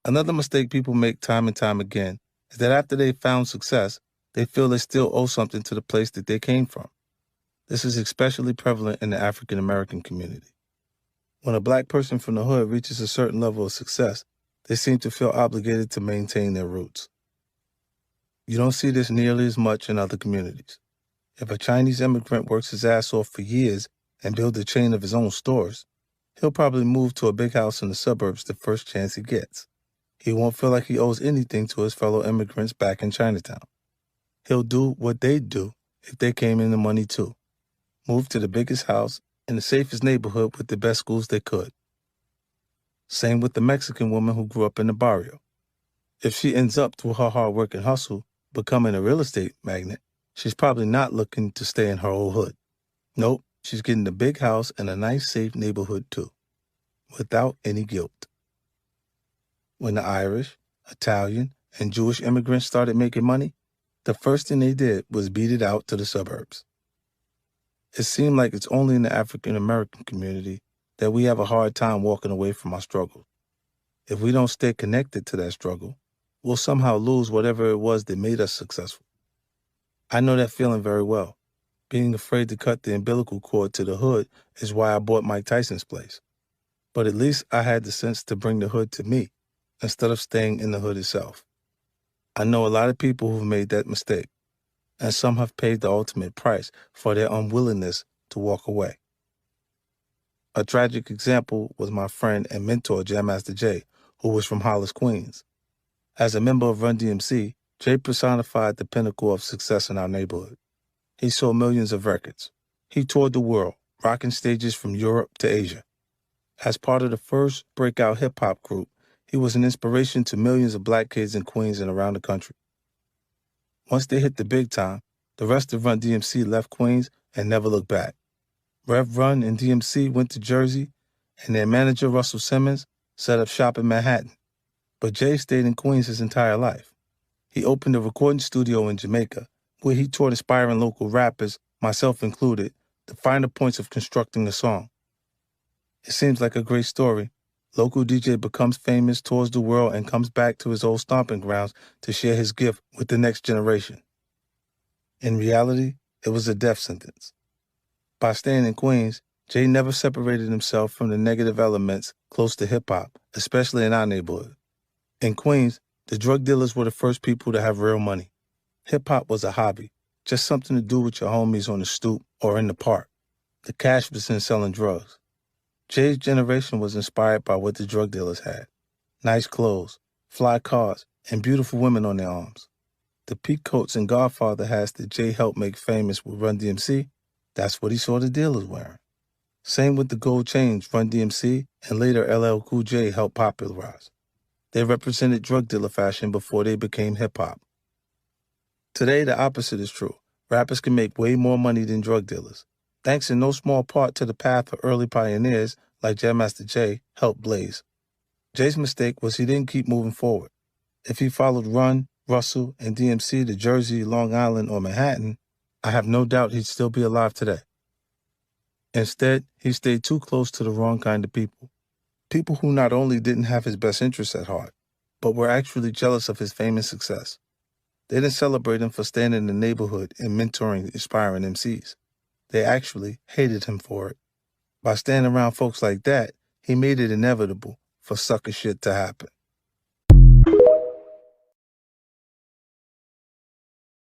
Another mistake people make time and time again is that after they've found success, they feel they still owe something to the place that they came from. This is especially prevalent in the African American community. When a Black person from the hood reaches a certain level of success, they seem to feel obligated to maintain their roots. You don't see this nearly as much in other communities. If a Chinese immigrant works his ass off for years and builds a chain of his own stores, he'll probably move to a big house in the suburbs the first chance he gets. He won't feel like he owes anything to his fellow immigrants back in Chinatown. He'll do what they'd do if they came in the money too. Move to the biggest house in the safest neighborhood with the best schools they could. Same with the Mexican woman who grew up in the barrio. If she ends up, through her hard work and hustle, becoming a real estate magnate, she's probably not looking to stay in her old hood. Nope, she's getting a big house in a nice, safe neighborhood too, without any guilt. When the Irish, Italian, and Jewish immigrants started making money, the first thing they did was beat it out to the suburbs. It seemed like it's only in the African American community that we have a hard time walking away from our struggle. If we don't stay connected to that struggle, we'll somehow lose whatever it was that made us successful. I know that feeling very well. Being afraid to cut the umbilical cord to the hood is why I bought Mike Tyson's place. But at least I had the sense to bring the hood to me instead of staying in the hood itself. I know a lot of people who've made that mistake, and some have paid the ultimate price for their unwillingness to walk away. A tragic example was my friend and mentor, Jam Master Jay, who was from Hollis, Queens. As a member of Run DMC, Jay personified the pinnacle of success in our neighborhood. He sold millions of records. He toured the world, rocking stages from Europe to Asia. As part of the first breakout hip-hop group, he was an inspiration to millions of Black kids in Queens and around the country. Once they hit the big time, the rest of Run DMC left Queens and never looked back. Rev Run and DMC went to Jersey, and their manager, Russell Simmons, set up shop in Manhattan. But Jay stayed in Queens his entire life. He opened a recording studio in Jamaica, where he taught aspiring local rappers, myself included, the finer points of constructing a song. It seems like a great story. Local DJ becomes famous, tours the world, and comes back to his old stomping grounds to share his gift with the next generation. In reality, it was a death sentence. By staying in Queens, Jay never separated himself from the negative elements close to hip-hop, especially in our neighborhood. In Queens, the drug dealers were the first people to have real money. Hip-hop was a hobby, just something to do with your homies on the stoop or in the park. The cash was in selling drugs. Jay's generation was inspired by what the drug dealers had. Nice clothes, fly cars, and beautiful women on their arms. The peak coats and Godfather hats that Jay helped make famous with Run DMC, that's what he saw the dealers wearing. Same with the gold chains Run DMC and later LL Cool J helped popularize. They represented drug dealer fashion before they became hip-hop. Today, the opposite is true. Rappers can make way more money than drug dealers, thanks in no small part to the path of early pioneers like Jam Master Jay helped blaze. Jay's mistake was he didn't keep moving forward. If he followed Run, Russell, and DMC to Jersey, Long Island, or Manhattan, I have no doubt he'd still be alive today. Instead, he stayed too close to the wrong kind of people. People who not only didn't have his best interests at heart, but were actually jealous of his fame and success. They didn't celebrate him for staying in the neighborhood and mentoring aspiring MCs. They actually hated him for it. By staying around folks like that, he made it inevitable for sucker shit to happen.